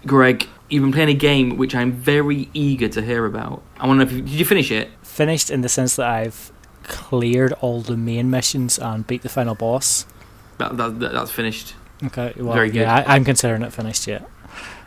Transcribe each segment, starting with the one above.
Greg, you've been playing a game which I'm very eager to hear about. I want to know, did you finish it? Finished in the sense that I've cleared all the main missions and beat the final boss. That's finished. Okay, well, very good. Yeah, I'm considering it finished yet.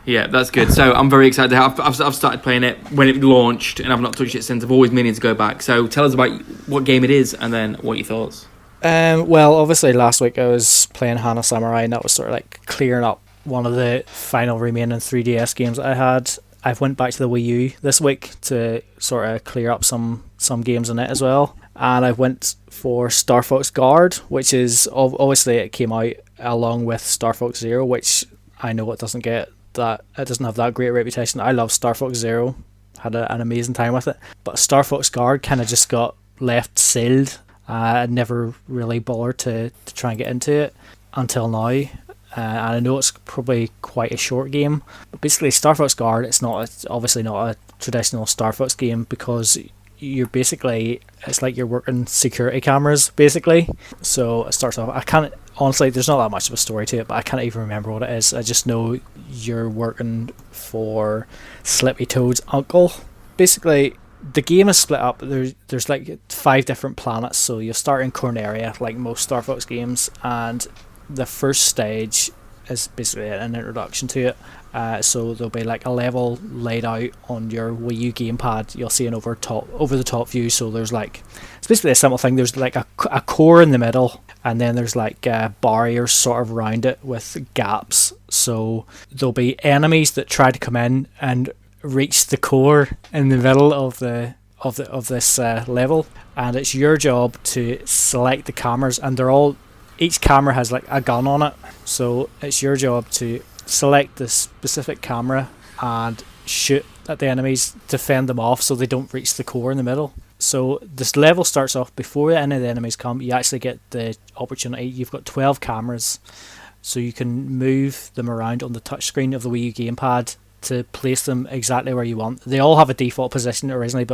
Yeah, that's good. So I'm very excited. I've started playing it when it launched, and I've not touched it since. I've always meaning to go back. So tell us about what game it is, and then what your thoughts. Well, obviously last week I was playing Hana Samurai, and that was sort of like clearing up one of the final remaining 3DS games that I had. I've went back to the Wii U this week to sort of clear up some games in it as well. And I went for Starfox Guard, which is obviously it came out along with Star Fox Zero, which I know it doesn't have that great reputation. I love Star Fox Zero, had an amazing time with it, but Starfox Guard kind of just got left sealed. I never really bothered to try and get into it until now. And I know it's probably quite a short game, but basically Starfox Guard, it's obviously not a traditional Star Fox game, because it's like you're working security cameras basically. So it starts off, honestly there's not that much of a story to it, but I can't even remember what it is. I just know you're working for Slippy Toad's uncle. Basically the game is split up. There's like 5 different planets, so you'll start in Corneria like most Star Fox games, and the first stage is basically an introduction to it. So there'll be like a level laid out on your Wii U gamepad. You'll see an over the top view. So there's like, it's basically a simple thing. There's like a core in the middle, and then there's like barriers sort of around it with gaps. So there'll be enemies that try to come in and reach the core in the middle of this level, and it's your job to select the cameras, and each camera has like a gun on it, so it's your job to select the specific camera and shoot at the enemies to fend them off so they don't reach the core in the middle. So this level starts off before any of the enemies come. You actually get the opportunity. You've got 12 cameras, so you can move them around on the touchscreen of the Wii U gamepad to place them exactly where you want. They all have a default position originally,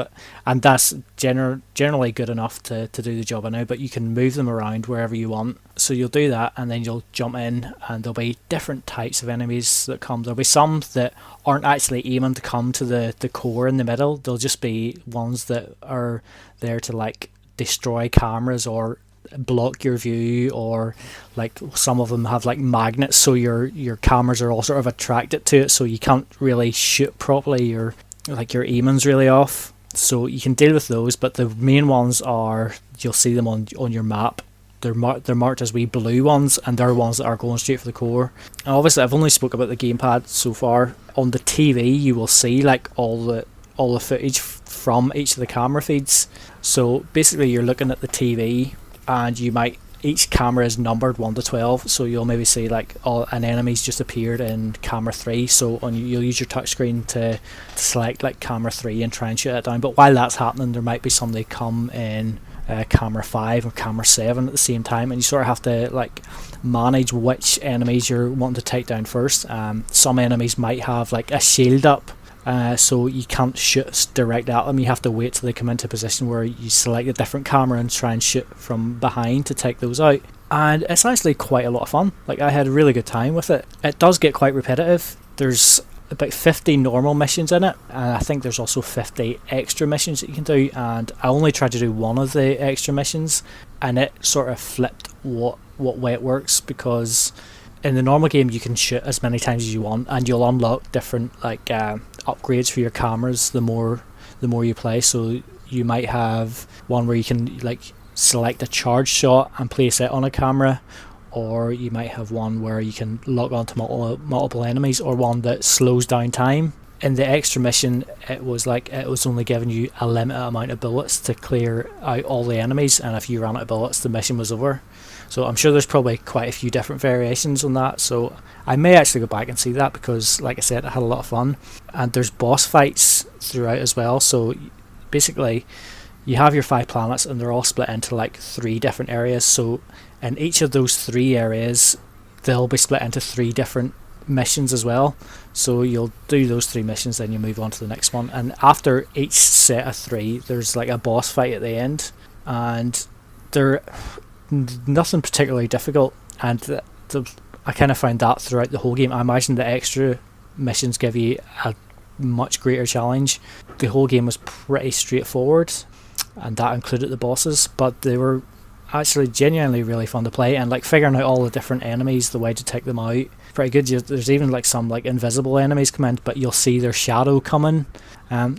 and that's generally good enough to do the job I know, but you can move them around wherever you want. So you'll do that, and then you'll jump in, and there'll be different types of enemies that come. There'll be some that aren't actually aiming to come to the core in the middle. There'll just be ones that are there to like destroy cameras or block your view, or like some of them have like magnets, so your cameras are all sort of attracted to it, so you can't really shoot properly. Your aiming's really off, so you can deal with those. But the main ones are, you'll see them on your map. They're marked as wee blue ones, and they're ones that are going straight for the core. And obviously I've only spoke about the gamepad so far. On the TV you will see like all the footage from each of the camera feeds. So basically you're looking at the TV, and each camera is numbered 1 to 12, so you'll maybe see like an enemy's just appeared in camera 3, so you'll use your touchscreen to select like camera 3 and try and shoot it down. But while that's happening, there might be somebody come in camera 5 or camera 7 at the same time, and you sort of have to like manage which enemies you're wanting to take down first. Some enemies might have like a shield up, so you can't shoot direct at them. You have to wait till they come into a position where you select a different camera and try and shoot from behind to take those out. And it's actually quite a lot of fun. Like, I had a really good time with it. It does get quite repetitive. There's about 50 normal missions in it, and I think there's also 50 extra missions that you can do, and I only tried to do one of the extra missions, and it sort of flipped what way it works, because in the normal game you can shoot as many times as you want, and you'll unlock different like upgrades for your cameras the more you play. So you might have one where you can like select a charge shot and place it on a camera, or you might have one where you can lock onto multiple enemies, or one that slows down time. In the extra mission, it was only giving you a limited amount of bullets to clear out all the enemies, and if you ran out of bullets, the mission was over. So I'm sure there's probably quite a few different variations on that, so I may actually go back and see that, because like I said, I had a lot of fun. And there's boss fights throughout as well, so basically you have your 5 planets, and they're all split into like 3 different areas. So in each of those 3 areas, they'll be split into 3 different missions as well. So you'll do those 3 missions, then you move on to the next one, and after each set of 3 there's like a boss fight at the end, and they're nothing particularly difficult, and I kind of found that throughout the whole game. I imagine the extra missions give you a much greater challenge. The whole game was pretty straightforward, and that included the bosses, but they were actually genuinely really fun to play, and like figuring out all the different enemies, the way to take them out, pretty good. There's even like some like invisible enemies come in, but you'll see their shadow coming.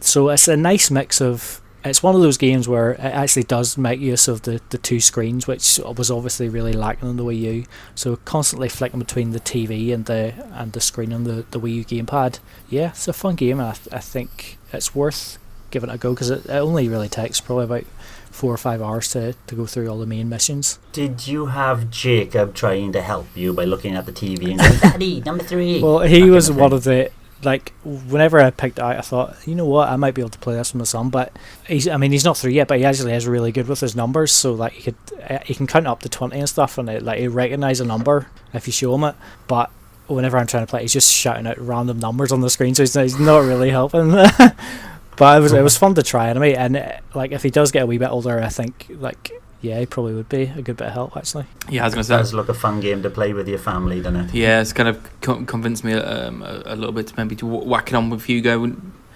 So it's a nice mix of, it's one of those games where it actually does make use of the two screens, which was obviously really lacking on the Wii U. So constantly flicking between the TV and the screen on the Wii U gamepad. Yeah, it's a fun game, and I think it's worth giving it a go, because it only really takes probably about 4 or 5 hours to go through all the main missions. Did you have Jacob trying to help you by looking at the TV and going, Daddy, number 3? Well, he was one of the, like, whenever I picked it out, I thought, you know what, I might be able to play this with my son, but he's not through yet, but he actually is really good with his numbers, so like he can count up to 20 and stuff, and he recognise a number if you show him it, but whenever I'm trying to play, he's just shouting out random numbers on the screen, so he's not really helping. But it was fun to try anyway, and like if he does get a wee bit older, I think like he probably would be a good bit of help actually. Yeah, I was going to say, it does look a fun game to play with your family, doesn't it? Yeah, it's kind of convinced me a little bit to maybe to whack it on with Hugo.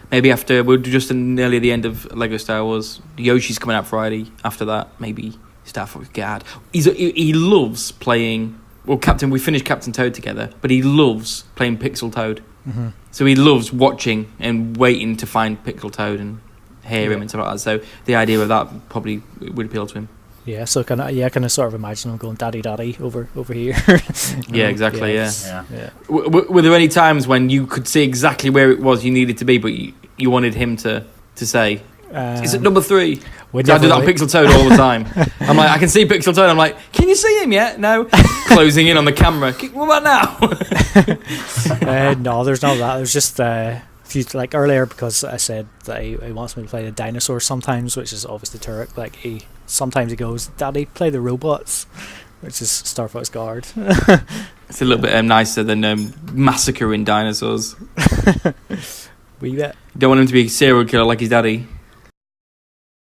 Maybe after we're just nearly the end of Lego Star Wars. Yoshi's coming out Friday. After that, maybe Starfox Guard. He loves playing. Well, we finished Captain Toad together, but he loves playing Pixel Toad. Mm-hmm. So he loves watching and waiting to find Pixel Toad and hear him and stuff like that. So the idea of that probably would appeal to him. Yeah, so can I sort of imagine him going daddy over here. Yeah, exactly. Yeah. Were there any times when you could see exactly where it was you needed to be, but you wanted him to say, is it number 3? I do that on Pixel Toad all the time. I'm like, I can see Pixel Toad. I'm like, can you see him yet? No. Closing in on the camera. What about now? No, there's not that. There's just a few, like earlier, because I said that he wants me to play the dinosaurs sometimes, which is obviously Turek. Like sometimes he goes, Daddy, play the robots, which is Starfox Guard. It's a little bit nicer than massacring dinosaurs. Wee bit. You don't want him to be a serial killer like his daddy.